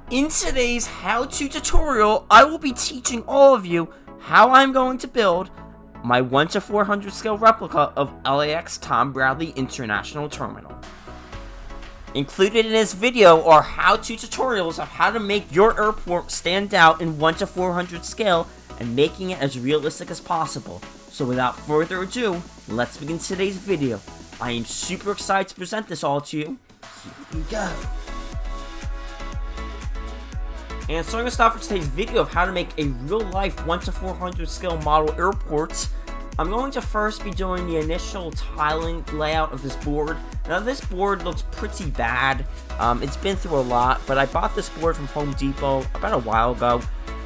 In today's how-to tutorial, I will be teaching all of you how I'm going to build my 1:400 scale replica of LAX Bradley International Terminal. Included in this video are how-to tutorials of how to make your airport stand out in 1:400 scale and making it as realistic as possible. So without further ado, let's begin today's video. I am super excited to present this all to you. Here we go. And so I'm going to start for today's video of how to make a real-life 1:400 scale model airport. I'm going to first be doing the initial tiling layout of this board. Now this board looks pretty bad. It's been through a lot, but I bought this board from Home Depot about a while ago.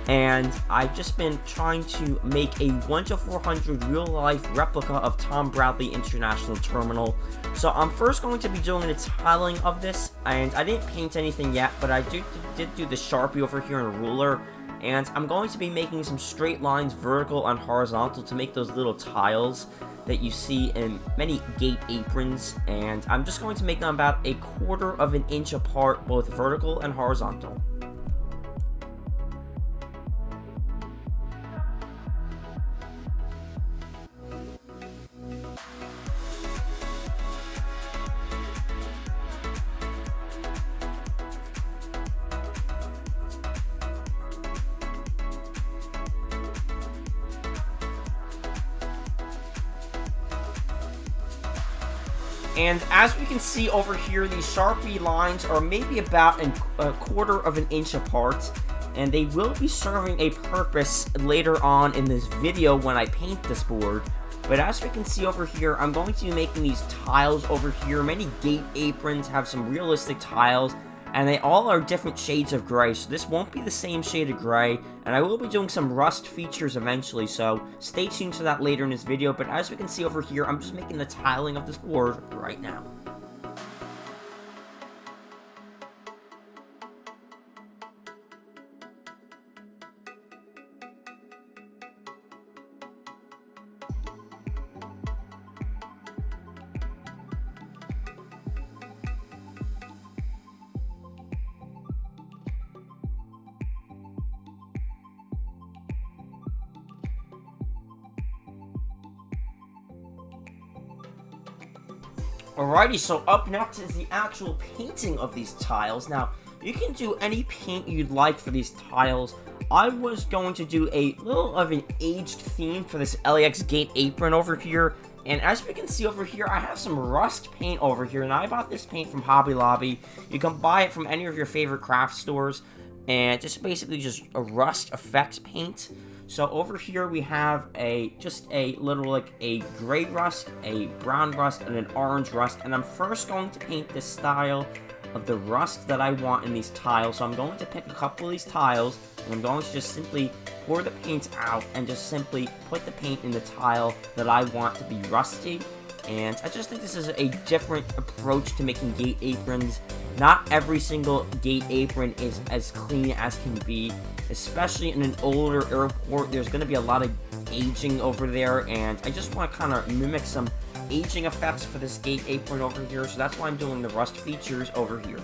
And I've just been trying to make a 1:400 real-life replica of Tom Bradley International Terminal. So I'm first going to be doing the tiling of this, and I didn't paint anything yet, but I did do the Sharpie over here in a ruler. And I'm going to be making some straight lines, vertical and horizontal, to make those little tiles that you see in many gate aprons. And I'm just going to make them about 1/4 of an inch apart, both vertical and horizontal. And as we can see over here, these Sharpie lines are maybe about 1/4 of an inch apart, and they will be serving a purpose later on in this video when I paint this board. But as we can see over here, I'm going to be making these tiles over here. Many gate aprons have some realistic tiles, and they all are different shades of gray, so this won't be the same shade of gray, and I will be doing some rust features eventually, so stay tuned to that later in this video. But as we can see over here, I'm just making the tiling of this board right now. Alrighty, so up next is the actual painting of these tiles. Now, you can do any paint you'd like for these tiles. I was going to do a little of an aged theme for this LAX gate apron over here. And as we can see over here, I have some rust paint over here. Now, I bought this paint from Hobby Lobby. You can buy it from any of your favorite craft stores. And just basically just a rust effect paint. So over here we have just a little like a gray rust, a brown rust, and an orange rust. And I'm first going to paint the style of the rust that I want in these tiles. So I'm going to pick a couple of these tiles, and I'm going to just simply pour the paint out and just simply put the paint in the tile that I want to be rusty. And I just think this is a different approach to making gate aprons. Not every single gate apron is as clean as can be, especially in an older airport. There's going to be a lot of aging over there, and I just want to kind of mimic some aging effects for this gate apron over here, so that's why I'm doing the rust features over here.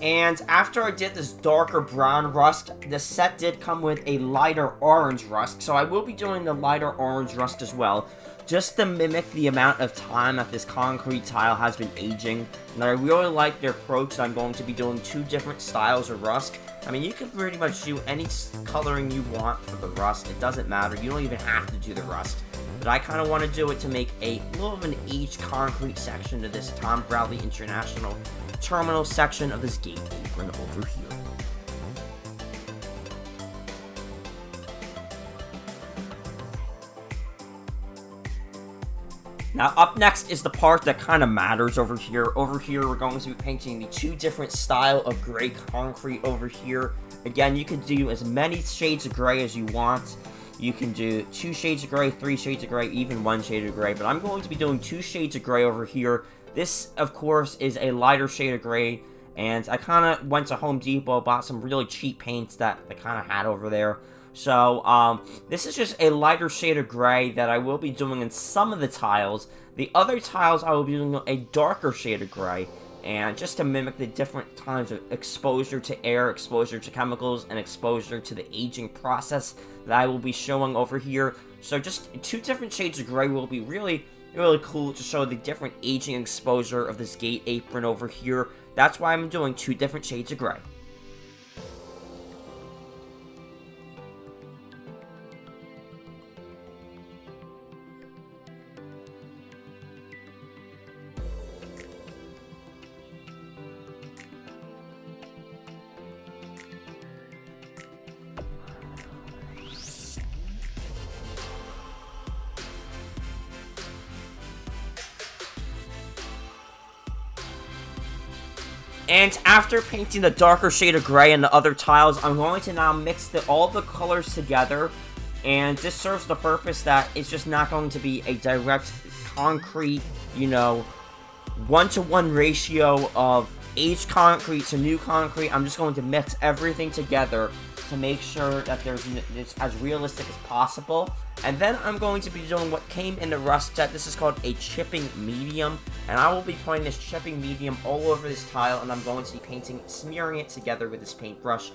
And after I did this darker brown rust, the set did come with a lighter orange rust, so I will be doing the lighter orange rust as well, just to mimic the amount of time that this concrete tile has been aging. And I really like their approach that I'm going to be doing 2 different styles of rust. I mean, you can pretty much do any coloring you want for the rust. It doesn't matter. You don't even have to do the rust. But I kind of want to do it to make a little of an aged concrete section to this Tom Bradley International. terminal section of this gate apron over here. Now, up next is the part that kind of matters over here. Over here, we're going to be painting the two different style of gray concrete over here. Again, you can do as many shades of gray as you want. You can do 2 shades of gray, 3 shades of gray, even 1 shade of gray. But I'm going to be doing 2 shades of gray over here. This, of course, is a lighter shade of gray. And I kind of went to Home Depot, bought some really cheap paints that I kind of had over there. So, this is just a lighter shade of gray that I will be doing in some of the tiles. The other tiles, I will be doing a darker shade of gray. And just to mimic the different times of exposure to air, exposure to chemicals, and exposure to the aging process that I will be showing over here. So just 2 different shades of gray will be really cool to show the different aging exposure of this gate apron over here. That's why I'm doing 2 different shades of gray. And after painting the darker shade of gray and the other tiles, I'm going to now mix all the colors together. And this serves the purpose that it's just not going to be a direct concrete, you know, 1-to-1 ratio of aged concrete to new concrete. I'm just going to mix everything together to make sure that it's as realistic as possible. And then I'm going to be doing what came in the rust set. This is called a chipping medium. And I will be putting this chipping medium all over this tile. And I'm going to be smearing it together with this paintbrush.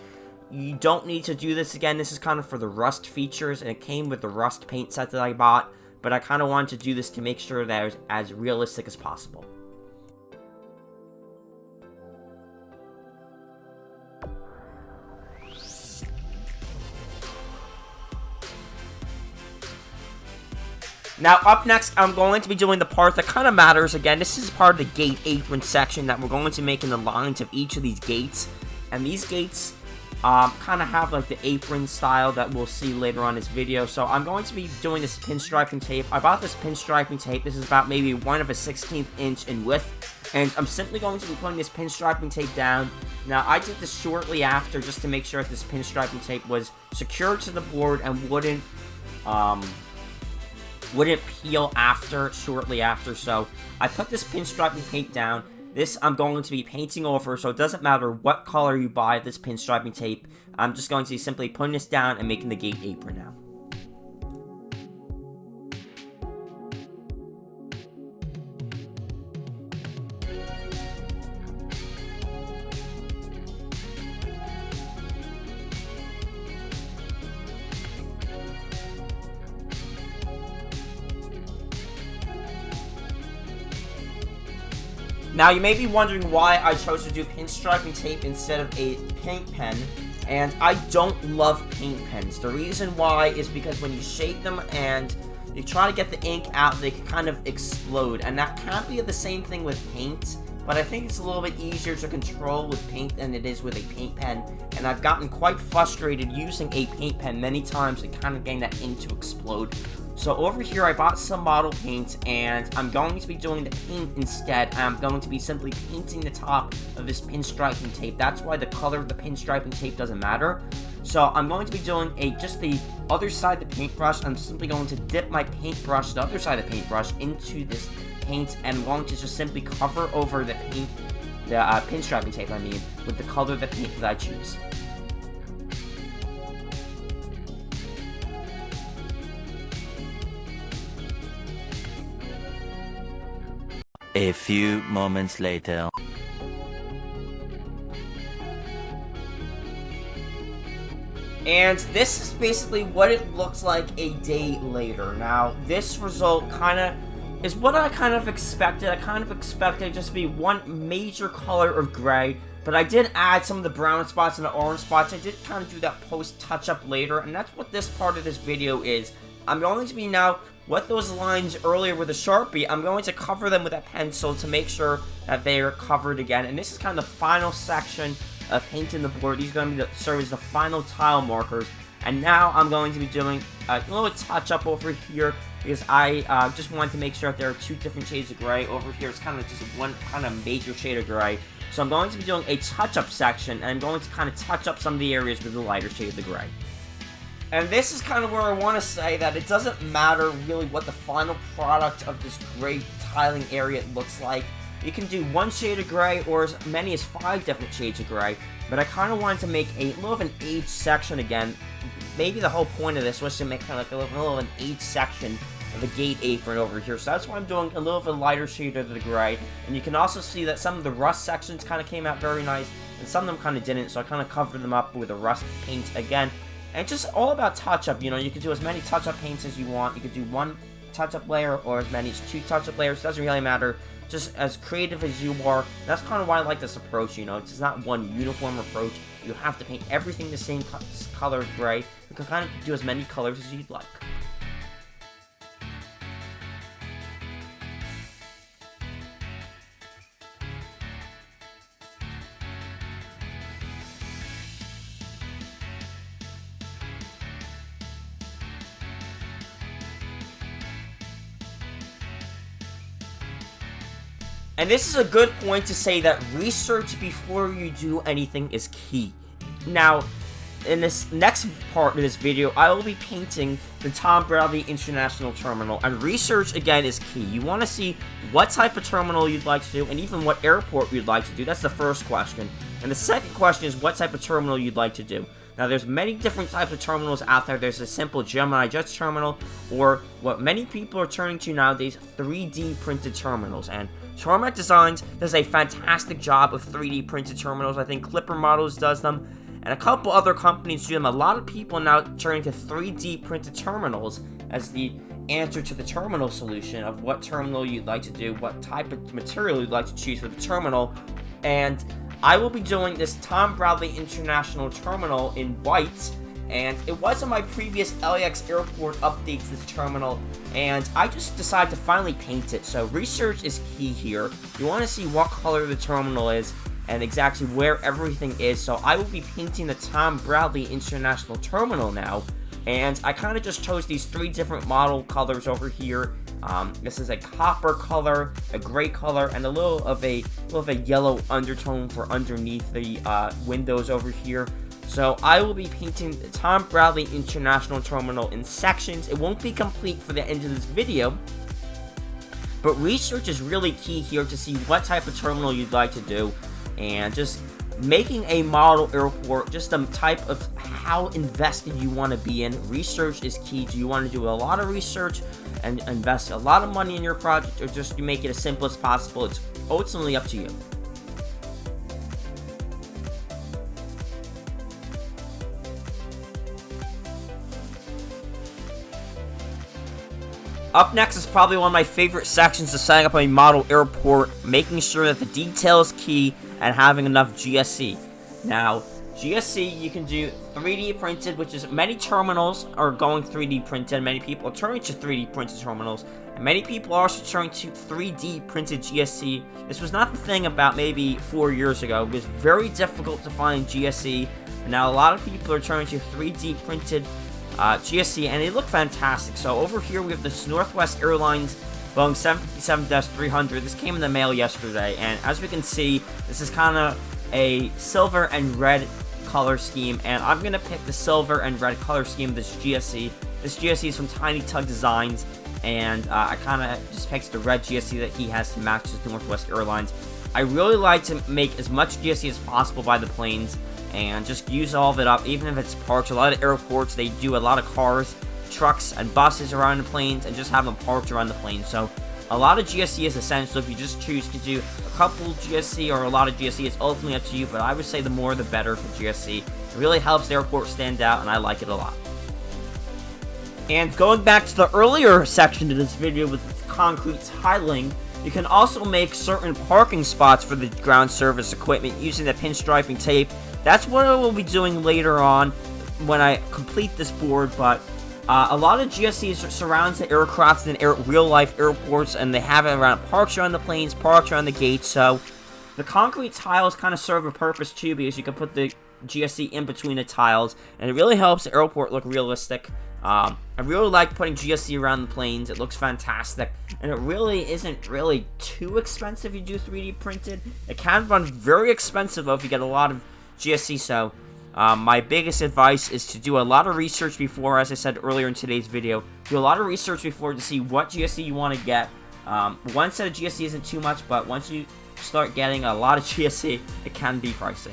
You don't need to do this again. This is kind of for the rust features. And it came with the rust paint set that I bought. But I kind of wanted to do this to make sure that it was as realistic as possible. Now, up next, I'm going to be doing the part that kind of matters. Again, this is part of the gate apron section that we're going to make in the lines of each of these gates. And these gates kind of have like the apron style that we'll see later on in this video. So I'm going to be doing this pinstriping tape. I bought this pinstriping tape. This is about maybe 1/16 inch in width. And I'm simply going to be putting this pinstriping tape down. Now, I did this shortly after just to make sure that this pinstriping tape was secured to the board and wouldn't peel shortly after. So I put this pinstriping tape down. This I'm going to be painting over, so it doesn't matter what color you buy this pinstriping tape. I'm just going to be simply putting this down and making the gate apron now. Now, you may be wondering why I chose to do pinstriping tape instead of a paint pen, and I don't love paint pens. The reason why is because when you shake them and you try to get the ink out, they can kind of explode, and that can't be the same thing with paint, but I think it's a little bit easier to control with paint than it is with a paint pen, and I've gotten quite frustrated using a paint pen many times and kind of getting that ink to explode. So over here, I bought some model paint, and I'm going to be doing the paint instead. I'm going to be simply painting the top of this pinstriping tape. That's why the color of the pinstriping tape doesn't matter. So I'm going to be doing just the other side of the paintbrush. I'm simply going to dip my paintbrush, the other side of the paintbrush, into this paint, and I'm going to just simply cover over the paint, the pinstriping tape, I mean, with the color of the paint that I choose. A few moments later. And this is basically what it looks like a day later. Now, this result kind of is what I kind of expected. I kind of expected it just to be one major color of gray, but I did add some of the brown spots and the orange spots. I did kind of do that post touch-up later, and that's what this part of this video is. I'm going to be now with those lines earlier with a Sharpie, I'm going to cover them with a pencil to make sure that they are covered again. And this is kind of the final section of painting the board. These are going to serve as the final tile markers. And now I'm going to be doing a little touch-up over here, because I just wanted to make sure that there are 2 different shades of gray. Over here, it's kind of just one kind of major shade of gray. So I'm going to be doing a touch-up section, and I'm going to kind of touch up some of the areas with the lighter shade of the gray. And this is kind of where I want to say that it doesn't matter really what the final product of this gray tiling area looks like. You can do 1 shade of gray or as many as 5 different shades of gray. But I kind of wanted to make a little of an age section again. Maybe the whole point of this was to make kind of like a little of an age section of the gate apron over here. So that's why I'm doing a little of a lighter shade of the gray. And you can also see that some of the rust sections kind of came out very nice, and some of them kind of didn't. So I kind of covered them up with a rust paint again. And it's just all about touch-up. You know, you can do as many touch-up paints as you want. You could do 1 touch-up layer or as many as 2 touch-up layers. It doesn't really matter. Just as creative as you are. That's kind of why I like this approach, you know. It's not one uniform approach. You have to paint everything the same color of gray. You can kind of do as many colors as you'd like. And this is a good point to say that research before you do anything is key. Now, in this next part of this video, I will be painting the Tom Bradley International Terminal, and research again is key. You want to see what type of terminal you'd like to do, and even what airport you'd like to do. That's the first question. And the second question is what type of terminal you'd like to do. Now, there's many different types of terminals out there. There's a simple GeminiJets terminal, or what many people are turning to nowadays, 3D printed terminals. And Tarmac Designs does a fantastic job of 3D printed terminals. I think Clipper Models does them, and a couple other companies do them. A lot of people now turning to 3D printed terminals as the answer to the terminal solution of what terminal you'd like to do, what type of material you'd like to choose for the terminal. And I will be doing this Tom Bradley International Terminal in white, and it was in my previous LAX airport updates this terminal, and I just decided to finally paint it. So research is key here. You want to see what color the terminal is and exactly where everything is. So I will be painting the Tom Bradley International Terminal now, and I kind of just chose these 3 different model colors over here. This is a copper color, a gray color, and a little of a yellow undertone for underneath the windows over here. So I will be painting the Tom Bradley International Terminal in sections. It won't be complete for the end of this video, but research is really key here to see what type of terminal you'd like to do, and just making a model airport, just the type of how invested you want to be in. Research is key. Do you want to do a lot of research and invest a lot of money in your project, or just you make it as simple as possible? It's ultimately up to you. Up next is probably one of my favorite sections of setting up a model airport, making sure that the detail is key and having enough GSC. Now, GSC you can do 3D printed, which is many terminals are going 3D printed. Many people are turning to 3D printed terminals, and many people are also turning to 3D printed GSC. This was not the thing about maybe 4 years ago. It was very difficult to find GSC, and now a lot of people are turning to 3D printed GSC, and they look fantastic. So over here we have this Northwest Airlines Boeing 757-300. This came in the mail yesterday, and as we can see, this is kind of a silver and red color scheme, and I'm going to pick the silver and red color scheme of this GSC. This GSC is from Tiny Tug Designs, and I kind of just picked the red GSC that he has to match his Northwest Airlines. I really like to make as much GSC as possible by the planes, and just use all of it up, even if it's parked. A lot of airports, they do a lot of cars, trucks, and buses around the planes, and just have them parked around the plane. So a lot of GSC is essential. If you just choose to do a couple GSC or a lot of GSC, it's ultimately up to you, but I would say the more the better for GSC. It really helps the airport stand out, and I like it a lot. And going back to the earlier section of this video with concrete tiling, you can also make certain parking spots for the ground service equipment using the pinstriping tape. That's what I will be doing later on when I complete this board, but A lot of GSCs surrounds the aircraft in real-life airports, and they have it around parks around the planes, parks around the gates, so the concrete tiles kind of serve a purpose too, because you can put the GSC in between the tiles, and it really helps the airport look realistic. I really like putting GSC around the planes. It looks fantastic, and it really isn't really too expensive if you do 3D printed. It can run very expensive though if you get a lot of GSC, so my biggest advice is to do a lot of research before, as I said earlier in today's video. Do a lot of research before to see what GSC you want to get. One set of GSC isn't too much, but once you start getting a lot of GSC, it can be pricey.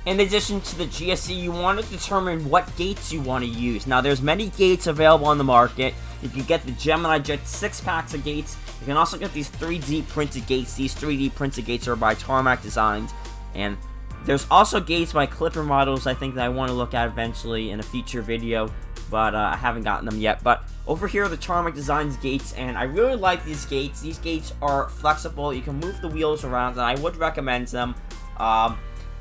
In addition to the GSC, you want to determine what gates you want to use. Now, there's many gates available on the market. You can get the GeminiJets 6-packs of gates. You can also get these 3D printed gates. These 3D printed gates are by Tarmac Designs. And there's also gates by Clipper Models, I think, that I want to look at eventually in a future video. But I haven't gotten them yet. But over here are the Tarmac Designs gates, and I really like these gates. These gates are flexible. You can move the wheels around, and I would recommend them.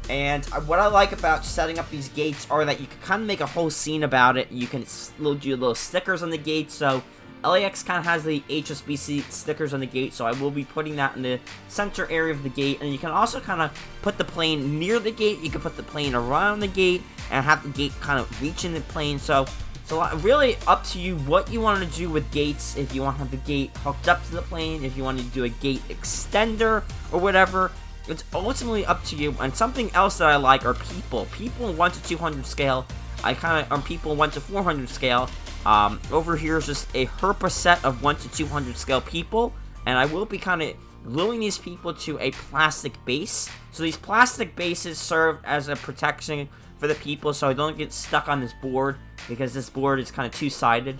And what I like about setting up these gates are that you can kind of make a whole scene about it. You can do little stickers on the gate. So LAX kind of has the HSBC stickers on the gate, so I will be putting that in the center area of the gate. And you can also kind of put the plane near the gate. You can put the plane around the gate and have the gate kind of reaching the plane. So it's really up to you what you want to do with gates. If you want to have the gate hooked up to the plane, if you want to do a gate extender or whatever. It's ultimately up to you. And something else that I like are people. People in 1 to 200 scale. I kind of, people in 1 to 400 scale. Over here is just a Herpa set of 1 to 200 scale people. And I will be kind of gluing these people to a plastic base. So these plastic bases serve as a protection for the people, so I don't get stuck on this board, because this board is kind of two-sided.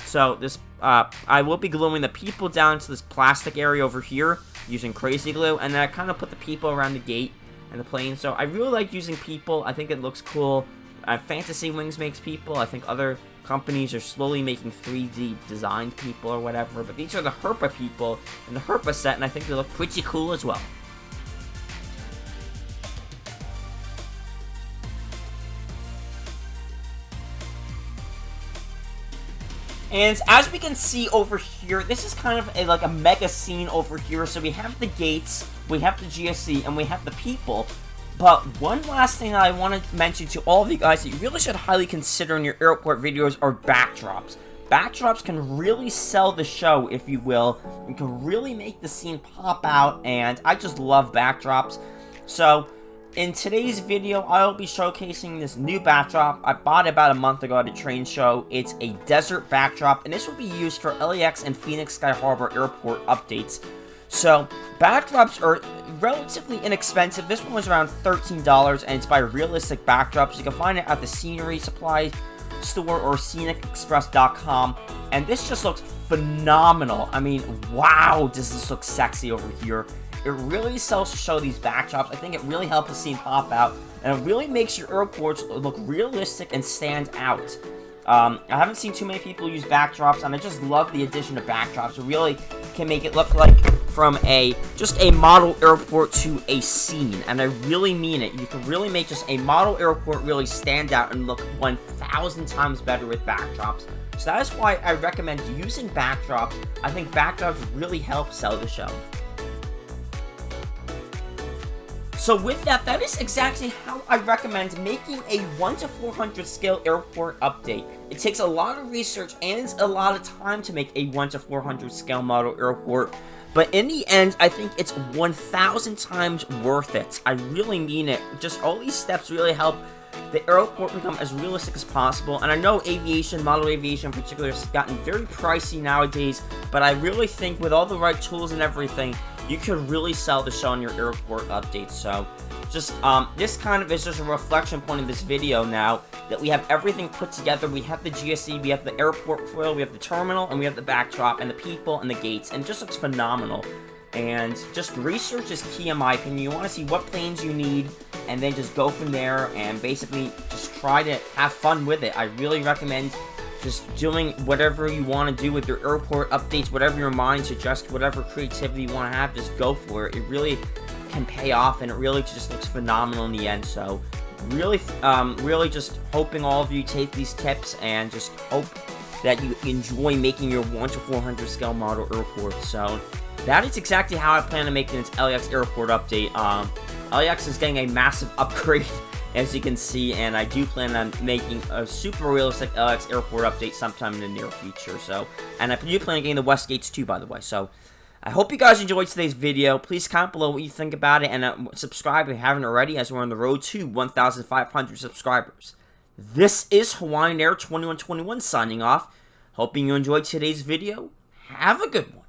So this, I will be gluing the people down to this plastic area over here using crazy glue, and then I kind of put the people around the gate and the plane. So I really like using people. I think it looks cool. Fantasy Wings makes people. I think other companies are slowly making 3D designed people or whatever, but these are the Herpa people in the Herpa set, and I think they look pretty cool as well. And as we can see over here, this is kind of like a mega scene over here. So we have the gates, we have the GSC, and we have the people. But one last thing that I want to mention to all of you guys that you really should highly consider in your airport videos are backdrops. Backdrops can really sell the show, if you will. You can really make the scene pop out, and I just love backdrops. So in today's video, I'll be showcasing this new backdrop. I bought it about a month ago at a train show. It's a desert backdrop, and this will be used for LAX and Phoenix Sky Harbor Airport updates. So, backdrops are relatively inexpensive. This one was around $13, and it's by Realistic Backdrops. You can find it at the Scenery Supply store or scenicexpress.com, and this just looks phenomenal. I mean, wow, does this look sexy over here. It really sells to show these backdrops. I think it really helps the scene pop out, and it really makes your airports look realistic and stand out. I haven't seen too many people use backdrops, and I just love the addition of backdrops. It really can make it look like from just a model airport to a scene, and I really mean it. You can really make just a model airport really stand out and look 1,000 times better with backdrops. So that is why I recommend using backdrops. I think backdrops really help sell the show. So with that, that is exactly how I recommend making a 1 to 400 scale airport update. It takes a lot of research and a lot of time to make a 1 to 400 scale model airport, but in the end, I think it's 1,000 times worth it. I really mean it. Just all these steps really help the airport become as realistic as possible. And I know aviation, model aviation in particular, has gotten very pricey nowadays, but I really think with all the right tools and everything, you could really sell the show on your airport updates. So just this kind of is just a reflection point of this video now that we have everything put together. We have the GSC, we have the airport foil, we have the terminal, and we have the backdrop and the people and the gates, and it just looks phenomenal. And just research is key in my opinion. You want to see what planes you need, and then just go from there and basically just try to have fun with it. I really recommend just doing whatever you want to do with your airport updates, whatever your mind suggests, whatever creativity you want to have, just go for it. It really can pay off, and it really just looks phenomenal in the end. So really just hoping all of you take these tips and just hope that you enjoy making your 1 to 400 scale model airport. So that is exactly how I plan on making this LAX airport update. LAX is getting a massive upgrade, as you can see, and I do plan on making a super realistic LAX airport update sometime in the near future. So, and I do plan on getting the West Gates too, by the way. So I hope you guys enjoyed today's video. Please comment below what you think about it, and subscribe if you haven't already, as we're on the road to 1,500 subscribers. This is Hawaiian Air 2121 signing off. Hoping you enjoyed today's video. Have a good one.